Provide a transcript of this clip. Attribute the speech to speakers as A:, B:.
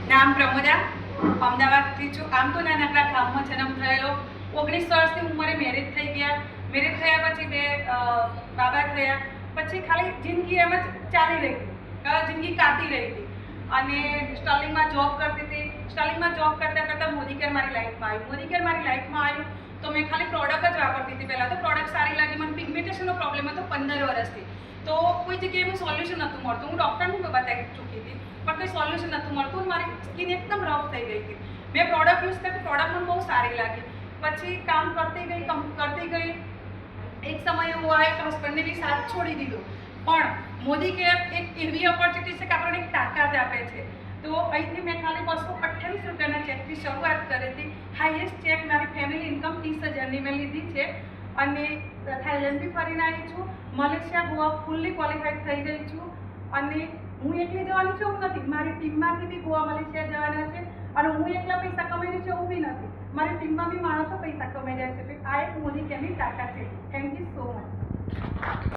A: નામ પ્રમોદા, અમદાવાદથી છું. આમ તો નાનકડા ગામમાં જન્મ થયેલો. 19 વર્ષની ઉંમરે મેરેજ થઈ ગયા. મેરેજ થયા પછી બે બાબા થયા. પછી ખાલી જિંદગી એમ જ ચાલી રહી હતી, જિંદગી કાઢી રહી હતી. અને સ્ટર્લિંગમાં જોબ કરતી હતી. સ્ટર્લિંગમાં જોબ કરતાં કરતાં મોદીકેર મારી લાઈફમાં આવ્યું. મોદીકેર મારી લાઈફમાં આવ્યું તો મેં ખાલી પ્રોડક્ટ જ વાપરતી હતી. પહેલાં તો પ્રોડક્ટ સારી લાગી. મને પિગમેન્ટેશનનો પ્રોબ્લેમ હતો 15 વર્ષથી. તો કોઈ જગ્યાએ એનું સોલ્યુશન નહોતું મળતું. હું ડૉક્ટરને બતાવી ચૂકી હતી પણ કોઈ સોલ્યુશન નહોતું મળતું. મારી સ્કિન એકદમ રફ થઈ ગઈ હતી. મેં પ્રોડક્ટ યુઝ કરી, પ્રોડક્ટ મને બહુ સારી લાગી. પછી કામ કરતી ગઈ. એક સમય એવો આવ્યો કે હસબન્ડને બી સાથ છોડી દીધો. પણ મોદી કેર એક એવી ઓપોર્ચ્યુનિટી છે કે આપણને એક તાકાત આપે છે. તો અહીંથી મેં ખાલી 228 રૂપિયાના ચેકથી શરૂઆત કરી હતી. હાઈએસ્ટ ચેક મારી ફેમિલી ઇન્કમ 30,000ની મેં લીધી છે. અને થાઈલેન્ડ બી ફરીને આવી છું. મલેશિયા, ગોવા ફૂલ્લી ક્વોલિફાઈડ થઈ ગઈ છું. અને હું એકલી જવાની છું એવું નથી. મારી ટીમમાંથી બી ગોવા, મલેશિયા જવાના છે. અને હું એકલા પૈસા કમાઈને છું એવું બી નથી. મારી ટીમમાં બી માણસો પૈસા કમાઈ રહ્યા છે. આ એક મોદી કેરની તાકાત છે. Thank you so much.